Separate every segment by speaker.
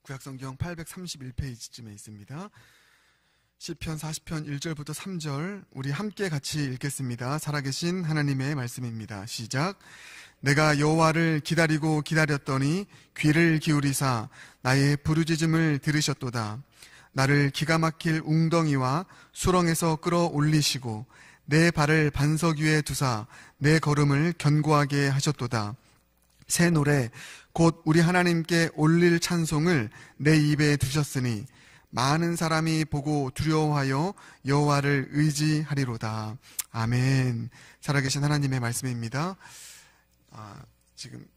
Speaker 1: 구약성경 831페이지쯤에 있습니다. 시편 40편 1절부터 3절 우리 함께 같이 읽겠습니다. 살아계신 하나님의 말씀입니다. 시작. 내가 여호와를 기다리고 기다렸더니 귀를 기울이사 나의 부르짖음을 들으셨도다. 나를 기가 막힐 웅덩이와 수렁에서 끌어올리시고 내 발을 반석 위에 두사 내 걸음을 견고하게 하셨도다. 새 노래 곧 우리 하나님께 올릴 찬송을 내 입에 두셨으니 많은 사람이 보고 두려워하여 여호와를 의지하리로다. 아멘. 살아계신 하나님의 말씀입니다. 지금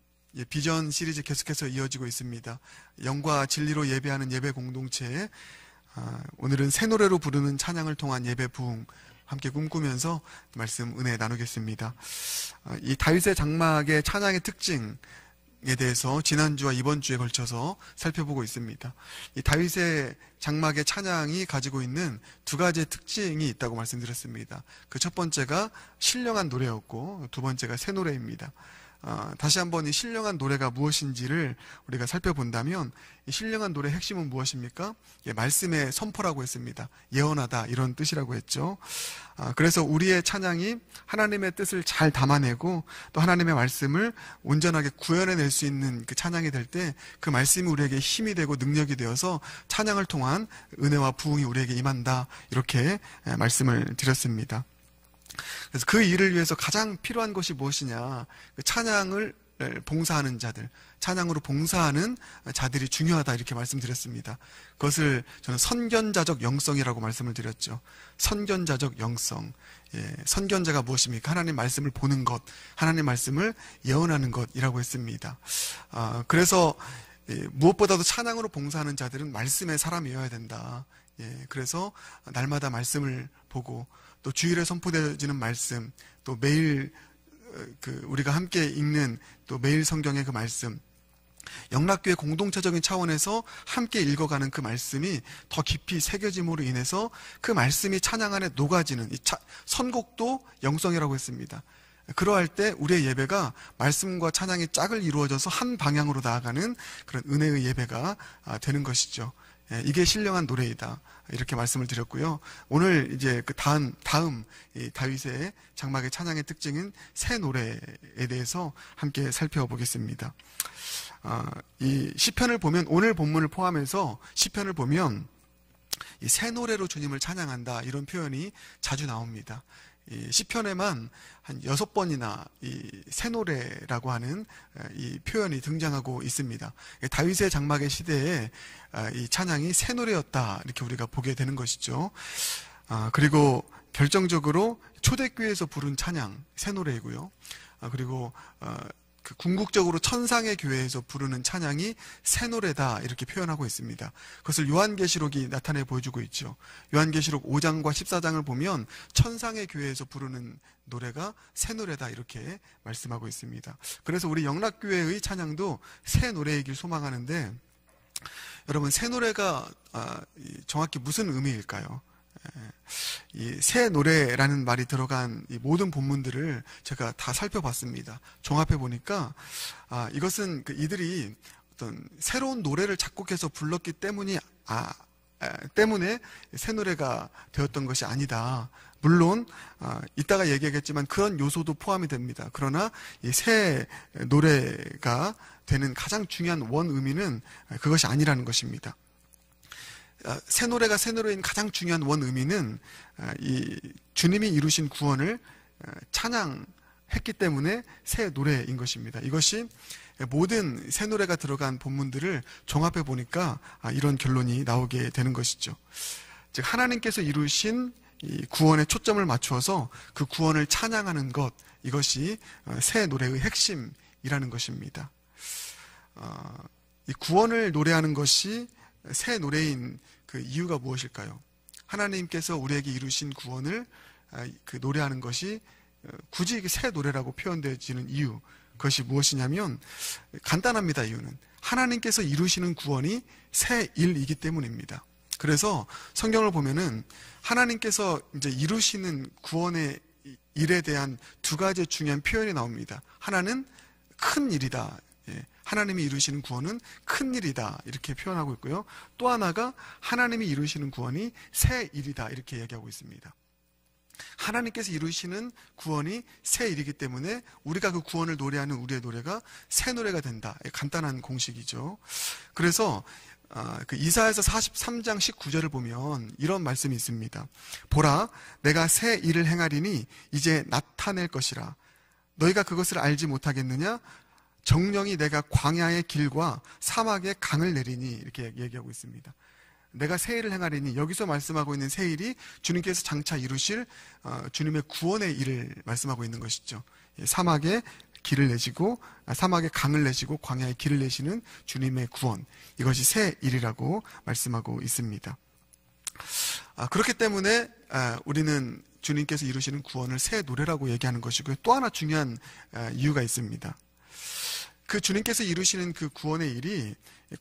Speaker 1: 비전 시리즈 계속해서 이어지고 있습니다. 영과 진리로 예배하는 예배 공동체, 오늘은 새 노래로 부르는 찬양을 통한 예배 부흥 함께 꿈꾸면서 말씀 은혜 나누겠습니다. 이 다윗의 장막의 찬양의 특징에 대해서 지난주와 이번 주에 걸쳐서 살펴보고 있습니다. 이 다윗의 장막의 찬양이 가지고 있는 두 가지의 특징이 있다고 말씀드렸습니다. 그 첫 번째가 신령한 노래였고 두 번째가 새 노래입니다. 다시 한번 이 신령한 노래가 무엇인지를 우리가 살펴본다면 이 신령한 노래의 핵심은 무엇입니까? 말씀의 선포라고 했습니다. 예언하다 이런 뜻이라고 했죠. 그래서 우리의 찬양이 하나님의 뜻을 잘 담아내고 또 하나님의 말씀을 온전하게 구현해낼 수 있는 그 찬양이 될 때 그 말씀이 우리에게 힘이 되고 능력이 되어서 찬양을 통한 은혜와 부흥이 우리에게 임한다, 이렇게 말씀을 드렸습니다. 그래서 그 일을 위해서 가장 필요한 것이 무엇이냐? 그 찬양을 봉사하는 자들, 찬양으로 봉사하는 자들이 중요하다, 이렇게 말씀드렸습니다. 그것을 저는 선견자적 영성이라고 말씀을 드렸죠. 선견자적 영성. 선견자가 무엇입니까? 하나님 말씀을 보는 것, 하나님 말씀을 예언하는 것이라고 했습니다. 그래서 무엇보다도 찬양으로 봉사하는 자들은 말씀의 사람이어야 된다. 그래서 날마다 말씀을 보고 또 주일에 선포되어지는 말씀, 또 매일 우리가 함께 읽는 또 매일 성경의 그 말씀, 영락교회 공동체적인 차원에서 함께 읽어가는 그 말씀이 더 깊이 새겨짐으로 인해서 그 말씀이 찬양 안에 녹아지는 이 선곡도 영성이라고 했습니다. 그러할 때 우리의 예배가 말씀과 찬양의 짝을 이루어져서 한 방향으로 나아가는 그런 은혜의 예배가 되는 것이죠. 이게 신령한 노래이다, 이렇게 말씀을 드렸고요. 오늘 이제 그 다음 이 다윗의 장막의 찬양의 특징인 새 노래에 대해서 함께 살펴보겠습니다. 이 시편을 보면, 오늘 본문을 포함해서 시편을 보면 이 새 노래로 주님을 찬양한다, 이런 표현이 자주 나옵니다. 이 시편에만 한 6번이나 이 새 노래라고 하는 이 표현이 등장하고 있습니다. 다윗의 장막의 시대에 이 찬양이 새 노래였다, 이렇게 우리가 보게 되는 것이죠. 그리고 결정적으로 초대교회에서 부른 찬양 새 노래이고요. 그리고 그 궁극적으로 천상의 교회에서 부르는 찬양이 새 노래다, 이렇게 표현하고 있습니다. 그것을 요한계시록이 나타내 보여주고 있죠. 요한계시록 5장과 14장을 보면 천상의 교회에서 부르는 노래가 새 노래다, 이렇게 말씀하고 있습니다. 그래서 우리 영락교회의 찬양도 새 노래이길 소망하는데, 여러분, 새 노래가 정확히 무슨 의미일까요? 이 새 노래라는 말이 들어간 이 모든 본문들을 제가 다 살펴봤습니다. 종합해 보니까 이것은 이들이 어떤 새로운 노래를 작곡해서 불렀기 때문에 새 노래가 되었던 것이 아니다. 물론 이따가 얘기하겠지만 그런 요소도 포함이 됩니다. 그러나 이 새 노래가 되는 가장 중요한 원 의미는 그것이 아니라는 것입니다. 새 노래가 새 노래인 가장 중요한 원 의미는 이 주님이 이루신 구원을 찬양했기 때문에 새 노래인 것입니다. 이것이 모든 새 노래가 들어간 본문들을 종합해 보니까 이런 결론이 나오게 되는 것이죠. 즉, 하나님께서 이루신 이 구원에 초점을 맞추어서 그 구원을 찬양하는 것, 이것이 새 노래의 핵심이라는 것입니다. 이 구원을 노래하는 것이 새 노래인 그 이유가 무엇일까요? 하나님께서 우리에게 이루신 구원을 그 노래하는 것이 굳이 새 노래라고 표현되어지는 이유, 그것이 무엇이냐면 간단합니다. 이유는 하나님께서 이루시는 구원이 새 일이기 때문입니다. 그래서 성경을 보면은 하나님께서 이제 이루시는 구원의 일에 대한 두 가지의 중요한 표현이 나옵니다. 하나는 큰 일이다. 하나님이 이루시는 구원은 큰 일이다 이렇게 표현하고 있고요. 또 하나가 하나님이 이루시는 구원이 새 일이다 이렇게 얘기하고 있습니다. 하나님께서 이루시는 구원이 새 일이기 때문에 우리가 그 구원을 노래하는 우리의 노래가 새 노래가 된다. 간단한 공식이죠. 그래서 그 이사야서 43장 19절을 보면 이런 말씀이 있습니다. 보라, 내가 새 일을 행하리니 이제 나타낼 것이라. 너희가 그것을 알지 못하겠느냐? 정령이 내가 광야의 길과 사막의 강을 내리니 이렇게 얘기하고 있습니다. 내가 새 일을 행하리니 여기서 말씀하고 있는 새 일이 주님께서 장차 이루실 주님의 구원의 일을 말씀하고 있는 것이죠. 사막에 길을 내시고 사막에 강을 내시고 광야에 길을 내시는 주님의 구원, 이것이 새 일이라고 말씀하고 있습니다. 그렇기 때문에 우리는 주님께서 이루시는 구원을 새 노래라고 얘기하는 것이고요. 또 하나 중요한 이유가 있습니다. 그 주님께서 이루시는 그 구원의 일이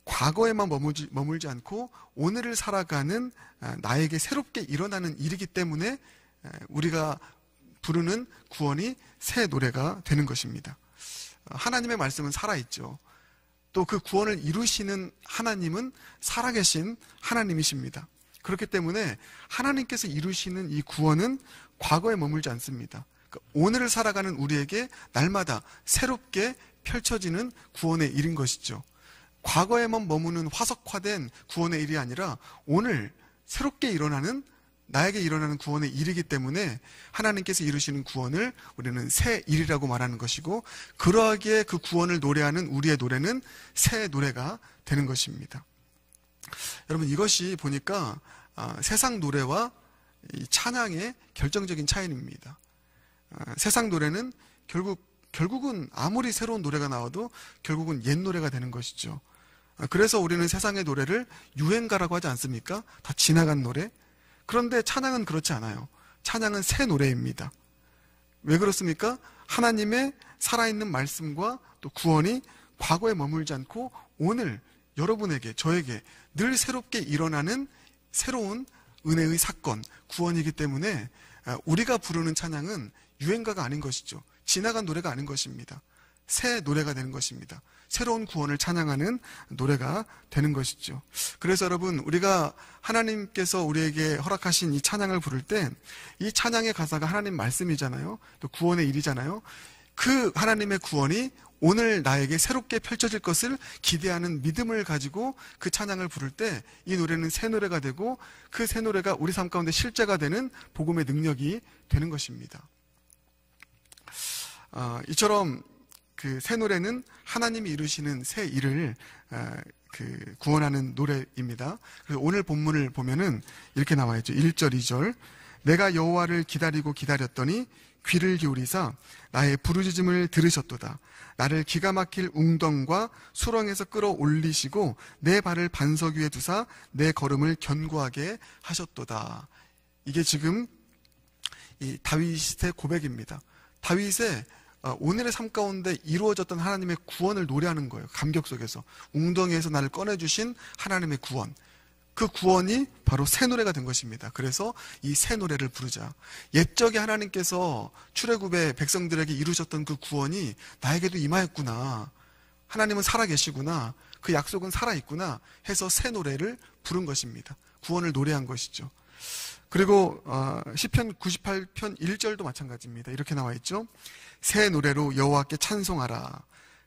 Speaker 1: 과거에만 머물지 않고 오늘을 살아가는 나에게 새롭게 일어나는 일이기 때문에 우리가 부르는 구원이 새 노래가 되는 것입니다. 하나님의 말씀은 살아있죠. 또 그 구원을 이루시는 하나님은 살아계신 하나님이십니다. 그렇기 때문에 하나님께서 이루시는 이 구원은 과거에 머물지 않습니다. 오늘을 살아가는 우리에게 날마다 새롭게 펼쳐지는 구원의 일인 것이죠. 과거에만 머무는 화석화된 구원의 일이 아니라 오늘 새롭게 일어나는, 나에게 일어나는 구원의 일이기 때문에 하나님께서 이루시는 구원을 우리는 새 일이라고 말하는 것이고, 그러하기에 그 구원을 노래하는 우리의 노래는 새 노래가 되는 것입니다. 여러분, 이것이 보니까 세상 노래와 이 찬양의 결정적인 차이입니다. 세상 노래는 결국은 아무리 새로운 노래가 나와도 결국은 옛 노래가 되는 것이죠. 그래서 우리는 세상의 노래를 유행가라고 하지 않습니까? 다 지나간 노래. 그런데 찬양은 그렇지 않아요. 찬양은 새 노래입니다. 왜 그렇습니까? 하나님의 살아있는 말씀과 또 구원이 과거에 머물지 않고 오늘 여러분에게, 저에게 늘 새롭게 일어나는 새로운 은혜의 사건, 구원이기 때문에 우리가 부르는 찬양은 유행가가 아닌 것이죠. 지나간 노래가 아닌 것입니다. 새 노래가 되는 것입니다. 새로운 구원을 찬양하는 노래가 되는 것이죠. 그래서 여러분, 우리가 하나님께서 우리에게 허락하신 이 찬양을 부를 때 이 찬양의 가사가 하나님 말씀이잖아요. 또 구원의 일이잖아요. 그 하나님의 구원이 오늘 나에게 새롭게 펼쳐질 것을 기대하는 믿음을 가지고 그 찬양을 부를 때 이 노래는 새 노래가 되고, 그 새 노래가 우리 삶 가운데 실제가 되는 복음의 능력이 되는 것입니다. 이처럼 그 새 노래는 하나님이 이루시는 새 일을 구원하는 노래입니다. 그래서 오늘 본문을 보면은 이렇게 나와 있죠. 1절, 2절. 내가 여호와를 기다리고 기다렸더니 귀를 기울이사 나의 부르짖음을 들으셨도다. 나를 기가 막힐 웅덩과 수렁에서 끌어올리시고 내 발을 반석 위에 두사 내 걸음을 견고하게 하셨도다. 이게 지금 이 다윗의 고백입니다. 다윗의 오늘의 삶 가운데 이루어졌던 하나님의 구원을 노래하는 거예요. 감격 속에서 웅덩이에서 나를 꺼내주신 하나님의 구원, 그 구원이 바로 새 노래가 된 것입니다. 그래서 이 새 노래를 부르자. 옛적에 하나님께서 출애굽의 백성들에게 이루셨던 그 구원이 나에게도 임하였구나, 하나님은 살아계시구나, 그 약속은 살아있구나 해서 새 노래를 부른 것입니다. 구원을 노래한 것이죠. 그리고 시편 98편 1절도 마찬가지입니다. 이렇게 나와 있죠. 새 노래로 여호와께 찬송하라.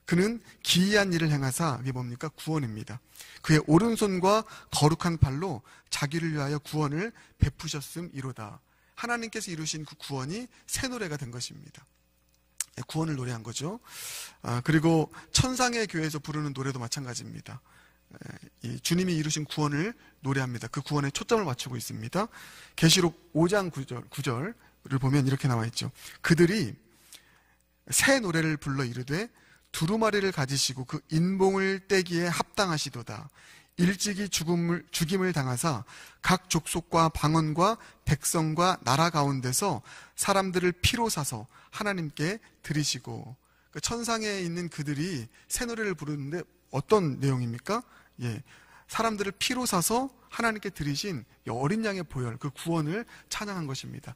Speaker 1: 그는 기이한 일을 행하사, 이게 뭡니까? 구원입니다. 그의 오른손과 거룩한 팔로 자기를 위하여 구원을 베푸셨음이로다. 하나님께서 이루신 그 구원이 새 노래가 된 것입니다. 구원을 노래한 거죠. 그리고 천상의 교회에서 부르는 노래도 마찬가지입니다. 이 주님이 이루신 구원을 노래합니다. 그 구원에 초점을 맞추고 있습니다. 계시록 5장 9절을 보면 이렇게 나와 있죠. 그들이 새 노래를 불러 이르되 두루마리를 가지시고 그 인봉을 떼기에 합당하시도다. 일찍이 죽임을 당하사 각 족속과 방언과 백성과 나라 가운데서 사람들을 피로 사서 하나님께 드리시고. 그 천상에 있는 그들이 새 노래를 부르는데 어떤 내용입니까? 사람들을 피로 사서 하나님께 드리신 어린 양의 보혈, 그 구원을 찬양한 것입니다.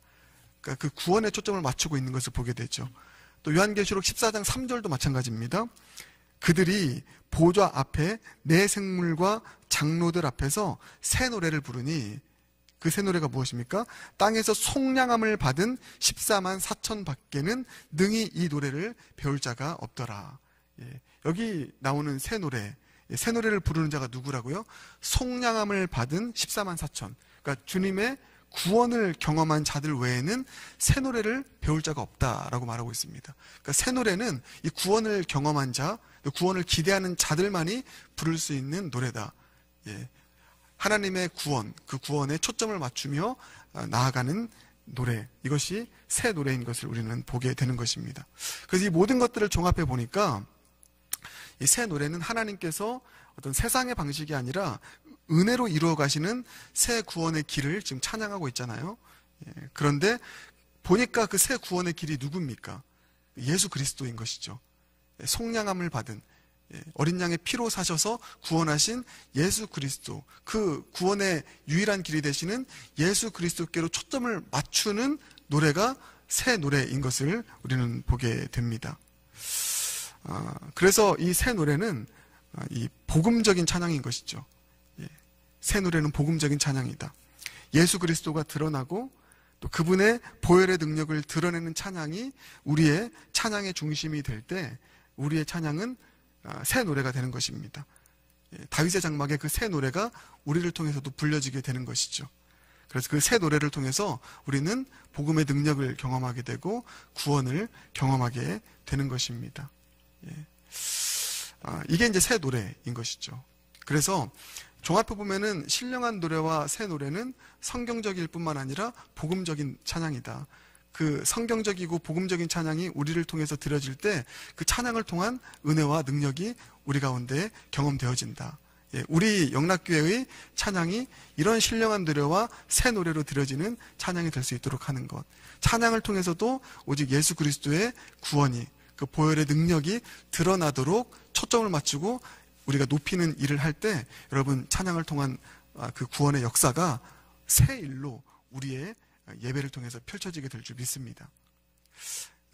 Speaker 1: 그러니까 그 구원에 초점을 맞추고 있는 것을 보게 되죠. 또 요한계시록 14장 3절도 마찬가지입니다. 그들이 보좌 앞에 내 생물과 장로들 앞에서 새 노래를 부르니 그 새 노래가 무엇입니까? 땅에서 속량함을 받은 14만 4천 밖에는 능히 이 노래를 배울 자가 없더라. 예, 여기 나오는 새 노래, 새 노래를 부르는 자가 누구라고요? 속량함을 받은 14만 4천. 그러니까 주님의 구원을 경험한 자들 외에는 새 노래를 배울 자가 없다라고 말하고 있습니다. 그러니까 새 노래는 이 구원을 경험한 자, 구원을 기대하는 자들만이 부를 수 있는 노래다. 예, 하나님의 구원, 그 구원에 초점을 맞추며 나아가는 노래, 이것이 새 노래인 것을 우리는 보게 되는 것입니다. 그래서 이 모든 것들을 종합해 보니까 이 새 노래는 하나님께서 어떤 세상의 방식이 아니라 은혜로 이루어 가시는 새 구원의 길을 지금 찬양하고 있잖아요. 그런데 보니까 그 새 구원의 길이 누굽니까? 예수 그리스도인 것이죠. 속량함을 받은, 어린 양의 피로 사셔서 구원하신 예수 그리스도, 그 구원의 유일한 길이 되시는 예수 그리스도께로 초점을 맞추는 노래가 새 노래인 것을 우리는 보게 됩니다. 그래서 이 새 노래는 이 복음적인 찬양인 것이죠. 새 노래는 복음적인 찬양이다. 예수 그리스도가 드러나고 또 그분의 보혈의 능력을 드러내는 찬양이 우리의 찬양의 중심이 될 때 우리의 찬양은 새 노래가 되는 것입니다. 다윗의 장막의 그 새 노래가 우리를 통해서도 불려지게 되는 것이죠. 그래서 그 새 노래를 통해서 우리는 복음의 능력을 경험하게 되고 구원을 경험하게 되는 것입니다. 이게 이제 새 노래인 것이죠. 그래서 종합해 보면은 신령한 노래와 새 노래는 성경적일 뿐만 아니라 복음적인 찬양이다. 그 성경적이고 복음적인 찬양이 우리를 통해서 드려질 때 그 찬양을 통한 은혜와 능력이 우리 가운데 경험되어진다. 우리 영락교회의 찬양이 이런 신령한 노래와 새 노래로 드려지는 찬양이 될 수 있도록 하는 것. 찬양을 통해서도 오직 예수 그리스도의 구원이, 그 보혈의 능력이 드러나도록 초점을 맞추고 우리가 높이는 일을 할 때 여러분 찬양을 통한 그 구원의 역사가 새 일로 우리의 예배를 통해서 펼쳐지게 될 줄 믿습니다.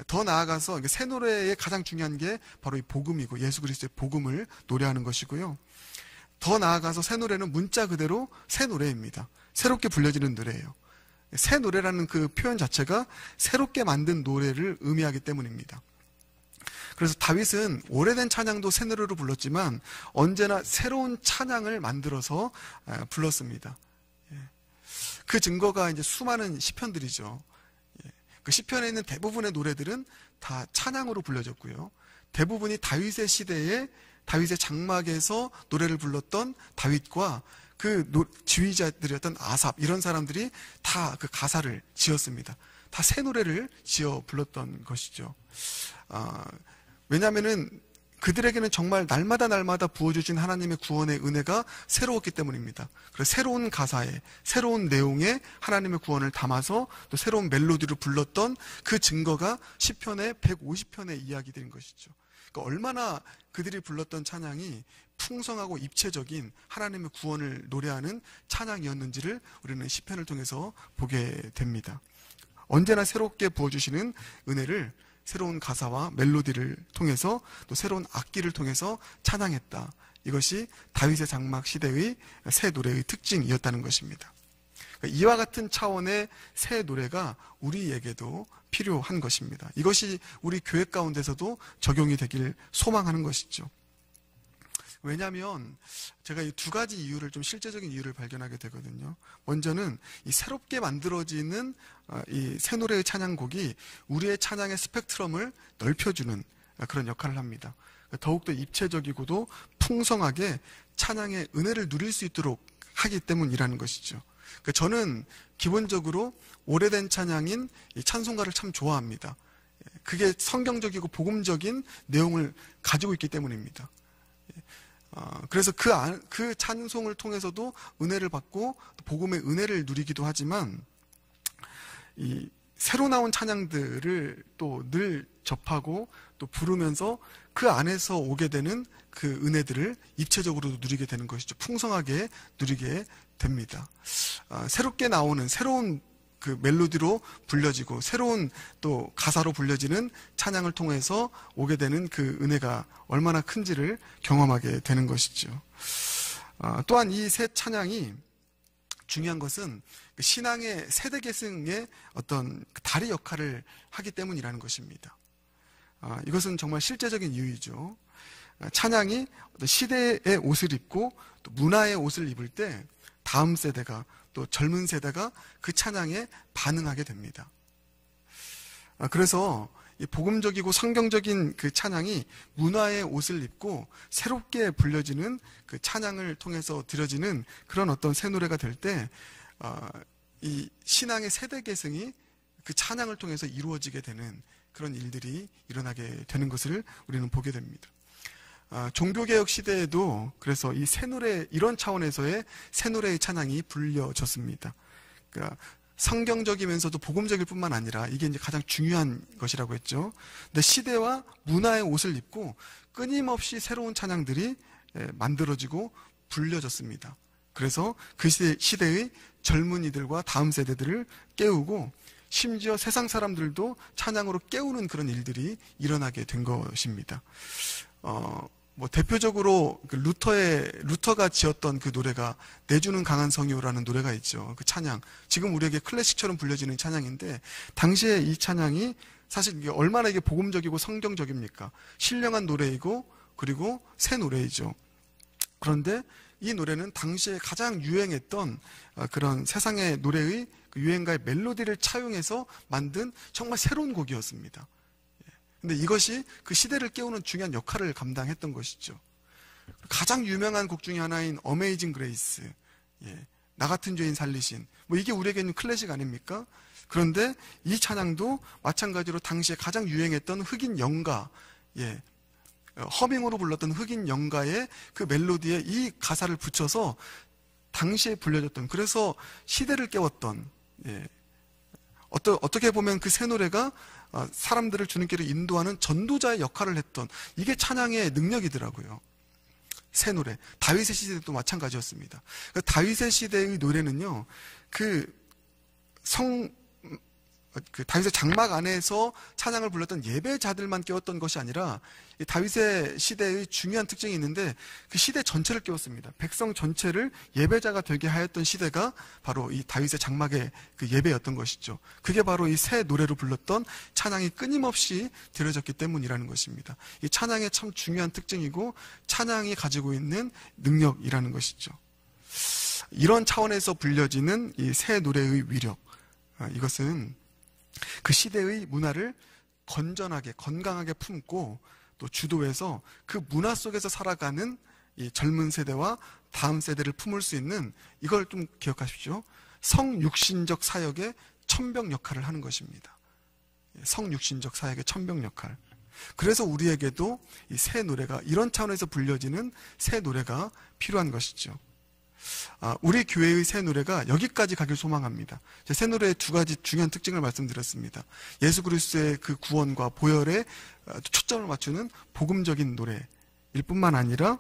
Speaker 1: 더 나아가서 새 노래의 가장 중요한 게 바로 이 복음이고 예수 그리스도의 복음을 노래하는 것이고요. 더 나아가서 새 노래는 문자 그대로 새 노래입니다. 새롭게 불려지는 노래예요. 새 노래라는 그 표현 자체가 새롭게 만든 노래를 의미하기 때문입니다. 그래서 다윗은 오래된 찬양도 새 노래로 불렀지만 언제나 새로운 찬양을 만들어서 불렀습니다. 그 증거가 이제 수많은 시편들이죠. 그 시편에 있는 대부분의 노래들은 다 찬양으로 불려졌고요. 대부분이 다윗의 시대에 다윗의 장막에서 노래를 불렀던 다윗과 그 지휘자들이었던 아삽, 이런 사람들이 다 그 가사를 지었습니다. 다 새 노래를 지어 불렀던 것이죠. 왜냐하면은 그들에게는 정말 날마다 부어주신 하나님의 구원의 은혜가 새로웠기 때문입니다. 그래서 새로운 가사에, 새로운 내용에 하나님의 구원을 담아서 또 새로운 멜로디를 불렀던 그 증거가 시편의 150편의 이야기들인 것이죠. 그러니까 얼마나 그들이 불렀던 찬양이 풍성하고 입체적인 하나님의 구원을 노래하는 찬양이었는지를 우리는 시편을 통해서 보게 됩니다. 언제나 새롭게 부어주시는 은혜를 새로운 가사와 멜로디를 통해서 또 새로운 악기를 통해서 찬양했다. 이것이 다윗의 장막 시대의 새 노래의 특징이었다는 것입니다. 이와 같은 차원의 새 노래가 우리에게도 필요한 것입니다. 이것이 우리 교회 가운데서도 적용이 되길 소망하는 것이죠. 왜냐하면 제가 이 두 가지 이유를, 좀 실제적인 이유를 발견하게 되거든요. 먼저는 이 새롭게 만들어지는 이 새 노래의 찬양곡이 우리의 찬양의 스펙트럼을 넓혀주는 그런 역할을 합니다. 더욱더 입체적이고도 풍성하게 찬양의 은혜를 누릴 수 있도록 하기 때문이라는 것이죠. 저는 기본적으로 오래된 찬양인 이 찬송가를 참 좋아합니다. 그게 성경적이고 복음적인 내용을 가지고 있기 때문입니다. 그래서 그 찬송을 통해서도 은혜를 받고 복음의 은혜를 누리기도 하지만 이 새로 나온 찬양들을 또 늘 접하고 또 부르면서 그 안에서 오게 되는 그 은혜들을 입체적으로도 누리게 되는 것이죠. 풍성하게 누리게 됩니다. 새롭게 나오는 새로운 그 멜로디로 불려지고 새로운 또 가사로 불려지는 찬양을 통해서 오게 되는 그 은혜가 얼마나 큰지를 경험하게 되는 것이죠. 또한 이 새 찬양이 중요한 것은 신앙의 세대 계승의 어떤 다리 역할을 하기 때문이라는 것입니다. 이것은 정말 실제적인 이유이죠. 찬양이 어떤 시대의 옷을 입고 또 문화의 옷을 입을 때 다음 세대가 또 젊은 세대가 그 찬양에 반응하게 됩니다. 그래서 복음적이고 성경적인 그 찬양이 문화의 옷을 입고 새롭게 불려지는 그 찬양을 통해서 드려지는 그런 어떤 새 노래가 될 때 이 신앙의 세대 계승이 그 찬양을 통해서 이루어지게 되는 그런 일들이 일어나게 되는 것을 우리는 보게 됩니다. 종교개혁 시대에도 그래서 이 새 노래, 이런 차원에서의 새 노래의 찬양이 불려졌습니다. 그러니까 성경적이면서도 복음적일 뿐만 아니라 이게 이제 가장 중요한 것이라고 했죠. 근데 시대와 문화의 옷을 입고 끊임없이 새로운 찬양들이 만들어지고 불려졌습니다. 그래서 그 시대의 젊은이들과 다음 세대들을 깨우고 심지어 세상 사람들도 찬양으로 깨우는 그런 일들이 일어나게 된 것입니다. 대표적으로 그 루터가 지었던 그 노래가 내주는 강한 성요라는 노래가 있죠. 그 찬양. 지금 우리에게 클래식처럼 불려지는 찬양인데, 당시에 이 찬양이 사실 이게 얼마나 이게 복음적이고 성경적입니까? 신령한 노래이고, 그리고 새 노래이죠. 그런데 이 노래는 당시에 가장 유행했던 그런 세상의 노래의 그 유행가의 멜로디를 차용해서 만든 정말 새로운 곡이었습니다. 근데 이것이 그 시대를 깨우는 중요한 역할을 감당했던 것이죠. 가장 유명한 곡 중에 하나인 어메이징 그레이스, 나 같은 죄인 살리신, 이게 우리에게는 클래식 아닙니까? 그런데 이 찬양도 마찬가지로 당시에 가장 유행했던 흑인 영가, 허밍으로 불렀던 흑인 영가의 그 멜로디에 이 가사를 붙여서 당시에 불려졌던, 그래서 시대를 깨웠던, 어떻게 보면 그 새 노래가 사람들을 주님께로 인도하는 전도자의 역할을 했던, 이게 찬양의 능력이더라고요. 새 노래. 다윗의 시대도 마찬가지였습니다. 다윗의 시대의 노래는요, 다윗의 장막 안에서 찬양을 불렀던 예배자들만 깨웠던 것이 아니라, 다윗의 시대의 중요한 특징이 있는데 그 시대 전체를 깨웠습니다. 백성 전체를 예배자가 되게 하였던 시대가 바로 이 다윗의 장막의 그 예배였던 것이죠. 그게 바로 이 새 노래로 불렀던 찬양이 끊임없이 드려졌기 때문이라는 것입니다. 이 찬양의 참 중요한 특징이고 찬양이 가지고 있는 능력이라는 것이죠. 이런 차원에서 불려지는 이 새 노래의 위력, 이것은 그 시대의 문화를 건전하게, 건강하게 품고 또 주도해서 그 문화 속에서 살아가는 이 젊은 세대와 다음 세대를 품을 수 있는, 이걸 좀 기억하십시오. 성육신적 사역의 천병 역할을 하는 것입니다. 성육신적 사역의 천병 역할. 그래서 우리에게도 이 새 노래가, 이런 차원에서 불려지는 새 노래가 필요한 것이죠. 우리 교회의 새 노래가 여기까지 가길 소망합니다. 새 노래의 두 가지 중요한 특징을 말씀드렸습니다. 예수 그리스도의 그 구원과 보혈에 초점을 맞추는 복음적인 노래일 뿐만 아니라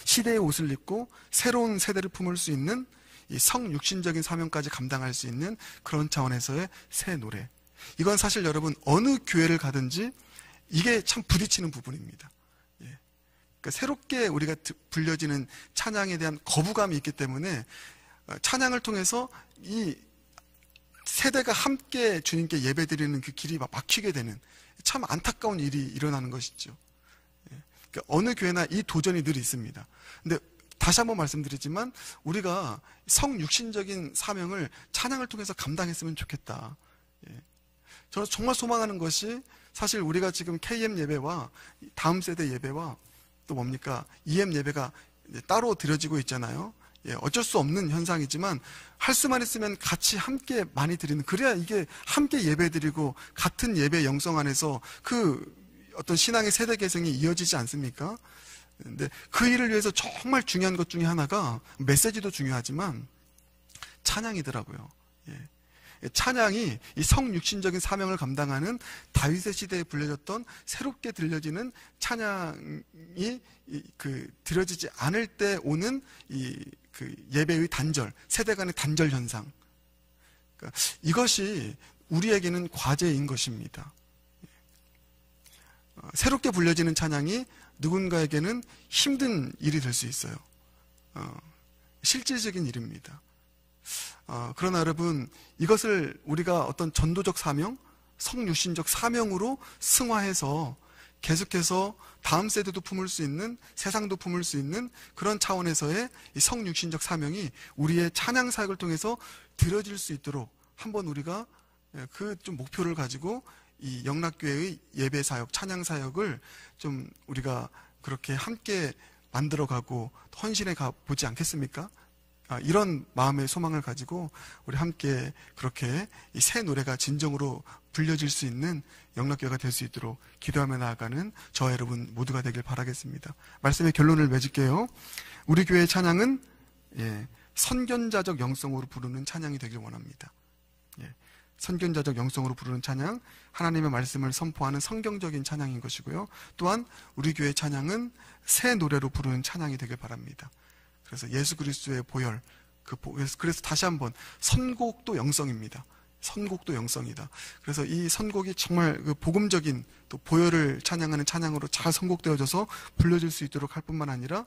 Speaker 1: 시대의 옷을 입고 새로운 세대를 품을 수 있는 이 성육신적인 사명까지 감당할 수 있는 그런 차원에서의 새 노래. 이건 사실 여러분 어느 교회를 가든지 이게 참 부딪히는 부분입니다. 새롭게 우리가 불려지는 찬양에 대한 거부감이 있기 때문에 찬양을 통해서 이 세대가 함께 주님께 예배드리는 그 길이 막히게 되는 참 안타까운 일이 일어나는 것이죠. 그러니까 어느 교회나 이 도전이 늘 있습니다. 근데 다시 한번 말씀드리지만 우리가 성육신적인 사명을 찬양을 통해서 감당했으면 좋겠다. 저는 정말 소망하는 것이, 사실 우리가 지금 KM 예배와 다음 세대 예배와 또 뭡니까? EM 예배가 따로 드려지고 있잖아요. 어쩔 수 없는 현상이지만 할 수만 있으면 같이 함께 많이 드리는, 그래야 이게 함께 예배 드리고 같은 예배 영성 안에서 그 어떤 신앙의 세대 계승이 이어지지 않습니까? 근데 그 일을 위해서 정말 중요한 것 중에 하나가, 메시지도 중요하지만 찬양이더라고요. 찬양이 이 성육신적인 사명을 감당하는 다윗의 시대에 불려졌던 새롭게 들려지는 찬양이 들려지지 않을 때 오는 그 예배의 단절, 세대 간의 단절 현상. 그러니까 이것이 우리에게는 과제인 것입니다. 새롭게 불려지는 찬양이 누군가에게는 힘든 일이 될 수 있어요. 실질적인 일입니다. 그러나 여러분, 이것을 우리가 어떤 전도적 사명, 성육신적 사명으로 승화해서 계속해서 다음 세대도 품을 수 있는, 세상도 품을 수 있는 그런 차원에서의 이 성육신적 사명이 우리의 찬양 사역을 통해서 들어질 수 있도록 한번 우리가 그 좀 목표를 가지고 이 영락교회의 예배 사역, 찬양 사역을 좀 우리가 그렇게 함께 만들어가고 헌신해 가 보지 않겠습니까? 이런 마음의 소망을 가지고 우리 함께 그렇게 이 새 노래가 진정으로 불려질 수 있는 영락교회가 될 수 있도록 기도하며 나아가는 저와 여러분 모두가 되길 바라겠습니다. 말씀의 결론을 맺을게요. 우리 교회의 찬양은 선견자적 영성으로 부르는 찬양이 되길 원합니다. 선견자적 영성으로 부르는 찬양, 하나님의 말씀을 선포하는 성경적인 찬양인 것이고요. 또한 우리 교회의 찬양은 새 노래로 부르는 찬양이 되길 바랍니다. 그래서 예수 그리스도의 보혈, 그래서 다시 한번 선곡도 영성입니다. 선곡도 영성이다. 그래서 이 선곡이 정말 그 복음적인 또 보혈을 찬양하는 찬양으로 잘 선곡되어져서 불려질 수 있도록 할 뿐만 아니라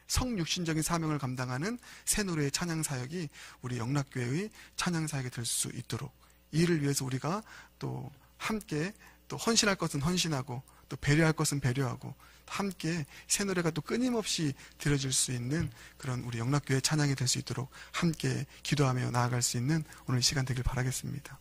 Speaker 1: 성육신적인 사명을 감당하는 새 노래의 찬양 사역이 우리 영락교회의 찬양 사역이 될 수 있도록, 이를 위해서 우리가 또 함께 또 헌신할 것은 헌신하고 또 배려할 것은 배려하고 함께 새 노래가 또 끊임없이 들려질 수 있는 그런 우리 영락교회 찬양이 될 수 있도록 함께 기도하며 나아갈 수 있는 오늘 시간 되길 바라겠습니다.